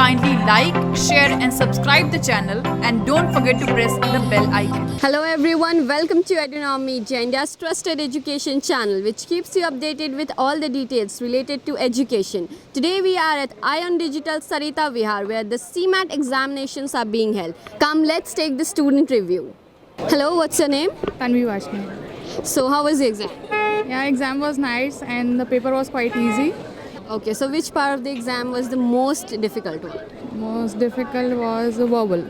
kindly like, share and subscribe the channel and don't forget to press the bell icon. Hello everyone, welcome to Edunomy, India's trusted education channel which keeps you updated with all the details related to education. Today we are at Ion Digital Sarita Vihar where the CMAT examinations are being held. Come, let's take the student review. Hello, what's your name? Tanvi Vashni. So how was the exam? Yeah, exam was nice and the paper was quite easy. Okay, so which part of the exam was the most difficult one? Most difficult was verbal.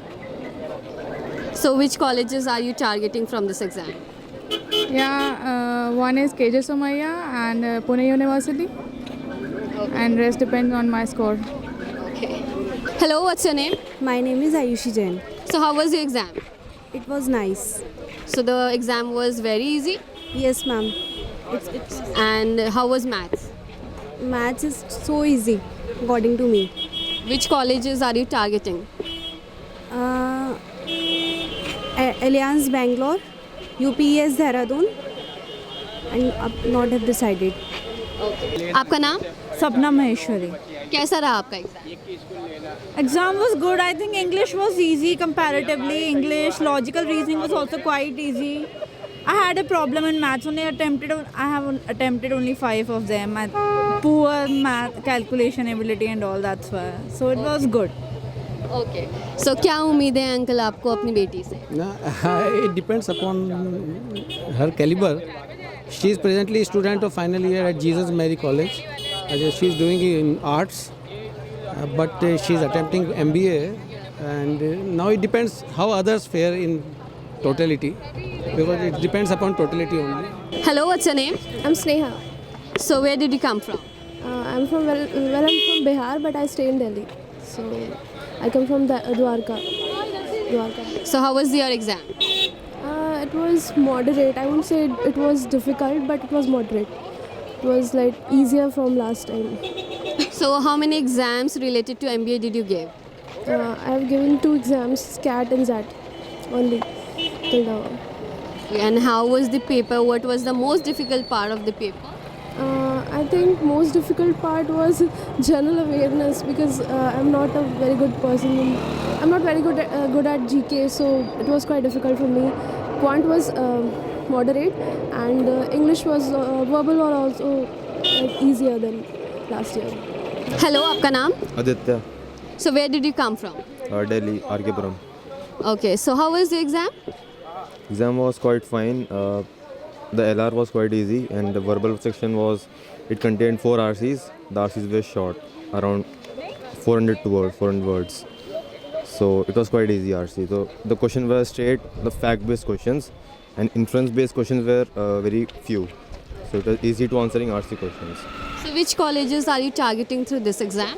So which colleges are you targeting from this exam? Yeah, one is KJ Somaiya and Pune University. And rest depends on my score. Okay. Hello, what's your name? My name is Ayushi Jain. So how was your exam? It was nice. So the exam was very easy? Yes, ma'am. It's And how was maths? maths is so easy, according to me. Which colleges are you targeting? Alliance Bangalore, UPES Dehradun, and not have decided. आपका नाम? Sapna Maheshwari. कैसा रहा आपका exam? Exam was good. I think English was easy comparatively. English, logical reasoning was also quite easy. I had a problem in maths. I have attempted only 5 of them. Poor math calculation ability and all, that's why. So it was good. Okay so क्या उम्मीद है uncle आपको अपनी बेटी से? It depends upon her caliber. She is presently a student of final year at Jesus Mary College. She is doing in arts, but she is attempting MBA. And now it depends how others fare in totality, because it depends upon totality only. Hello, what's your name? I'm Sneha. So where did you come from? I'm from I'm from Bihar, but I stay in Delhi. So I come from Dwarka. So how was your exam? It was moderate. I won't say it was difficult, but it was moderate. It was like easier from last time. So how many exams related to MBA did you give? I have given 2 exams, CAT and ZAT, only till now. And how was the paper? What was the most difficult part of the paper? I think most difficult part was general awareness because I'm not a very good person. I'm not very good at GK, so it was quite difficult for me. Quant was moderate, and English was verbal or also easier than last year. Hello, आपका नाम? Aditya, So where did you come from? Delhi, RK Puram. Okay, so how was the exam? Exam was quite fine. The LR was quite easy, and the verbal section it contained 4 RCs. The RCs were short, around 400 words. So it was quite easy RC. So the questions were straight, the fact-based questions, and inference-based questions were very few. So it was easy to answering RC questions. So which colleges are you targeting through this exam?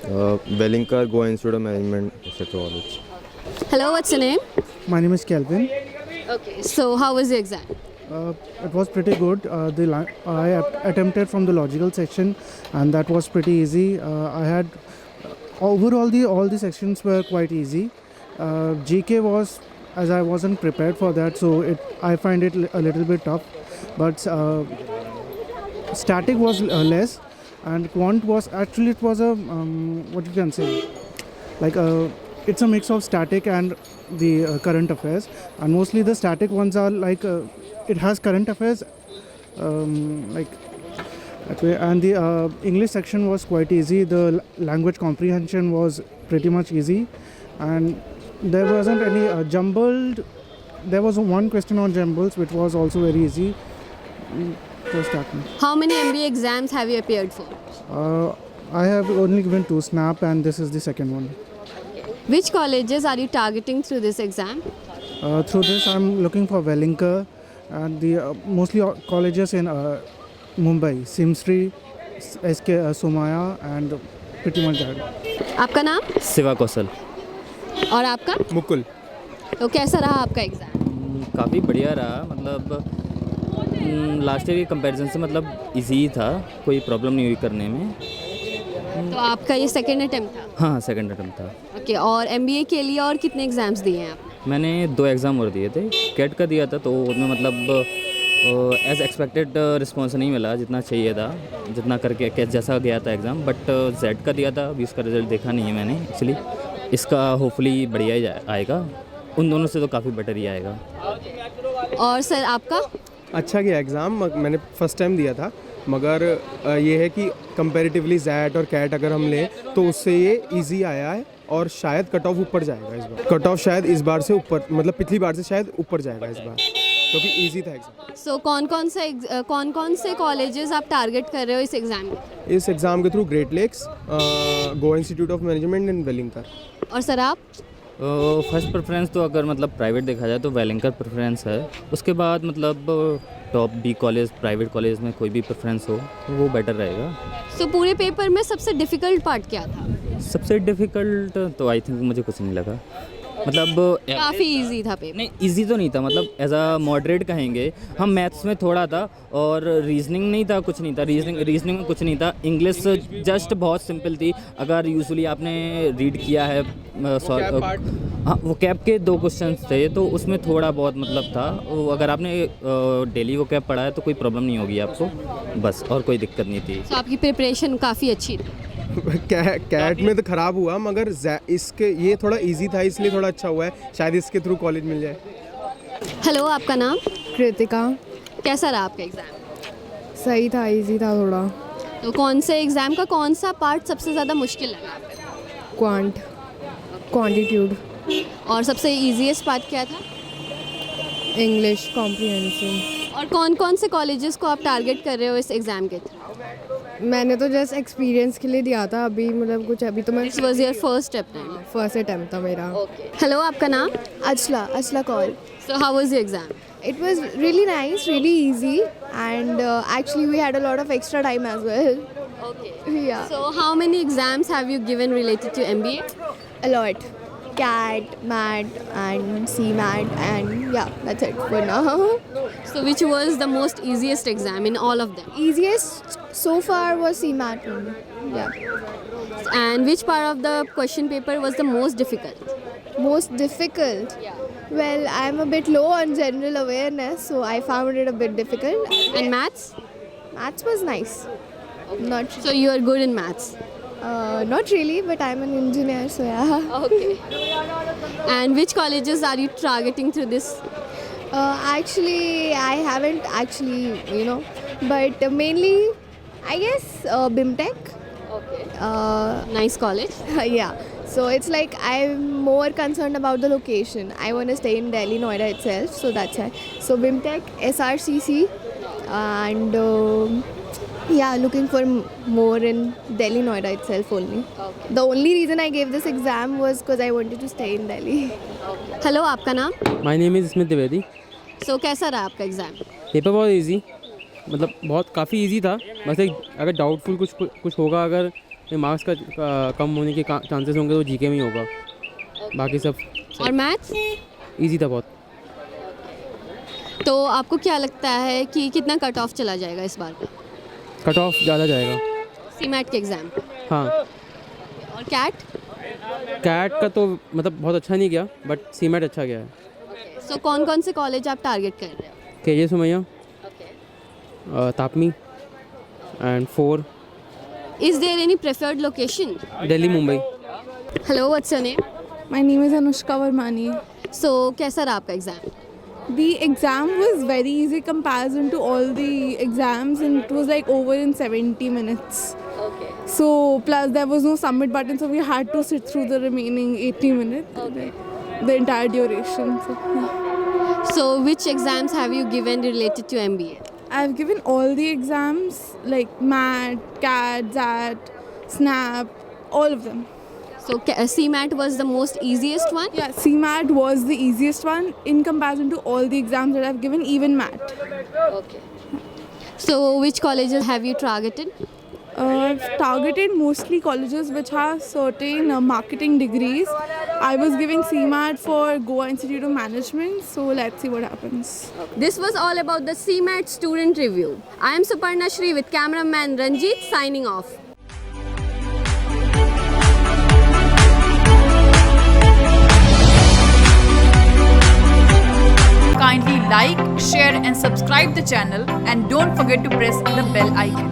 Wellinkar, Goa Institute of Management, etc. College. Hello, what's your name? My name is Kelvin. Okay, so how was the exam? It was pretty good. I attempted from the logical section, and that was pretty easy. I had overall all the sections were quite easy. GK was, as I wasn't prepared for that, so I find it a little bit tough. But static was less, and quant was actually it was a what you can say, like it's a mix of static and the current affairs, and mostly the static ones are like it has current affairs like that way, and the English section was quite easy. The language comprehension was pretty much easy, and there wasn't any jumbled. There was one question on jumbles which was also very easy to start with. How many MBA exams have you appeared for? I have only given 2 SNAP, and this is the second one. Which colleges are you targeting through this exam? Through this, I'm looking for Wellinkar and the mostly colleges in Mumbai, Simsri, SK Somaiya, and pretty much that. आपका नाम? शिवा कौशल. और आपका? मुकुल. तो कैसा रहा आपका exam? काफ़ी बढ़िया रहा. मतलब लास्ट ईयर के कंपैरिजन से मतलब इजी ही था, कोई प्रॉब्लम नहीं हुई करने में. तो आपका ये सेकेंड अटेम्प्ट था? हाँ, सेकंड अटेम्प्ट था. ओके, और MBA के लिए और कितने एग्जाम्स दिए हैं आप? मैंने 2 एग्ज़ाम और दिए थे. कैट का दिया था, तो उसमें मतलब एज एक्सपेक्टेड रिस्पॉन्स नहीं मिला जितना चाहिए था, जितना करके जैसा गया था एग्ज़ाम, बट जेड का दिया था, अभी उसका रिज़ल्ट देखा नहीं है मैंने एक्चुअली। इसका होपफुली बढ़िया ही आएगा, उन दोनों से तो काफ़ी बेटर ही आएगा। और सर आपका? अच्छा गया एग्ज़ाम, मैंने फ़र्स्ट टाइम दिया था, मगर ये है कि कंपैरेटिवली जैट और कैट अगर हम लें तो उससे ये इजी आया है और शायद कट ऑफ ऊपर जाएगा इस बार। कट ऑफ शायद इस बार से ऊपर, मतलब पिछली बार से शायद ऊपर जाएगा इस बार, क्योंकि इजी था एग्ज़ाम। सो कौन कौन से कॉलेजेस आप टारगेट कर रहे हो इस एग्ज़ाम में? इस एग्ज़ाम के through Great Lakes, Goa Institute of Management and Welingkar. और सर आप? फर्स्ट प्रेफरेंस तो अगर मतलब प्राइवेट देखा जाए तो वेलिंकर प्रेफरेंस है, उसके बाद मतलब top B college, private college में कोई भी प्रेफरेंस हो तो वो बेटर रहेगा। सो पूरे पेपर में सबसे डिफ़िकल्ट पार्ट क्या था? सबसे डिफ़िकल्ट तो आई थिंक मुझे कुछ नहीं लगा, मतलब काफ़ी इजी था पेपर। नहीं इजी तो नहीं था, मतलब एज अ मॉडरेट कहेंगे हम। मैथ्स में थोड़ा था और रीजनिंग नहीं था, कुछ नहीं था, रीजनिंग में कुछ नहीं था। इंग्लिश जस्ट बहुत सिंपल थी, अगर यूजुअली आपने रीड किया है हाँ, वो कैप के 2 क्वेश्चंस थे तो उसमें थोड़ा बहुत मतलब था। वो अगर आपने डेली वो कैप पढ़ा है तो कोई प्रॉब्लम नहीं होगी आपको, बस, और कोई दिक्कत नहीं थी। तो आपकी प्रिपरेशन काफ़ी अच्छी थी। कैट में तो ख़राब हुआ, मगर इसके ये थोड़ा इजी था इसलिए थोड़ा अच्छा हुआ है, शायद इसके थ्रू कॉलेज मिल जाए। हेलो, आपका नाम? कृतिका। कैसा रहा आपका एग्ज़ाम? सही था, इजी था थोड़ा। तो कौन से एग्ज़ाम का कौन सा पार्ट सबसे ज़्यादा मुश्किल लगा? क्वांटिट्यूड। और सबसे ईजीएस्ट पार्ट क्या था? English comprehensive. और कौन कौन से कॉलेजेस को आप टारगेट कर रहे हो इस एग्ज़ाम के थ्रू? मैंने तो जस्ट एक्सपीरियंस के लिए दिया था, अभी मतलब कुछ अभी तो मैं this was your first attempt? First attempt था मेरा। हेलो, आपका नाम? Achla call. So how was your exam? It was really nice, really easy, and actually we had a lot of extra time as well. Okay. Yeah, So how many exams have you given related to MBA? a lot. CAT, MAT, and CMAT, and yeah, that's it for now. So which was the most easiest exam in all of them? Easiest so far was CMAT one. Yeah. And which part of the question paper was the most difficult? Most difficult. Well, I'm a bit low on general awareness, so I found it a bit difficult. And maths? Maths was nice. Not So you are good in maths. not really, but I'm an engineer, so yeah. Okay. And which colleges are you targeting through this? Actually, I haven't actually, but mainly, I guess BIMTech. Okay. Nice college. Yeah. So it's like I'm more concerned about the location. I want to stay in Delhi, Noida itself, so that's why. So BIMTech, SRCC, and yeah, looking for more in Delhi, Noida itself only. Okay. The only reason I gave this exam was because I wanted to stay in Delhi. Hello, आपका नाम? My name is Smit Dwivedi. So कैसा रहा आपका exam? Paper बहुत easy, मतलब बहुत काफ़ी easy था, बस एक अगर डाउटफुल कुछ होगा, अगर मार्क्स का कम होने के चांसेस होंगे तो जीके में ही होगा, बाकी सब। और मैथ्स? इजी था बहुत। तो आपको क्या लगता है कि कितना कट ऑफ चला जाएगा इस बार का? कट ऑफ ज़्यादा जाएगा। सीमैट के एग्ज़ाम? हाँ। और कैट? कैट का तो मतलब बहुत अच्छा नहीं गया, बट सीमैट अच्छा गया है। सो कौन कौन से कॉलेज आप टारगेट कर रहे हो? KJ Sumaiya, Tapami and 4। Is there any preferred location? Delhi, Mumbai. Hello, what's your name? My name is Anushka Varmani. So कैसा रहा आपका exam? The exam was very easy comparison to all the exams, and it was like over in 70 minutes. Okay. So plus there was no submit button, so we had to sit through the remaining 80 minutes. Okay. The entire duration. So, yeah. So which exams have you given related to MBA? I've given all the exams like MAT, CAT, ZAT, SNAP, all of them. So CMAT was the most easiest one? Yeah, CMAT was the easiest one in comparison to all the exams that I've given, even MAT. Okay. So which colleges have you targeted? I've targeted mostly colleges which have certain marketing degrees. I was giving CMAT for Goa Institute of Management, so let's see what happens. This was all about the CMAT student review. I am Suparna Shri with cameraman Ranjit signing off. kindly like, share and subscribe the channel and don't forget to press the bell icon.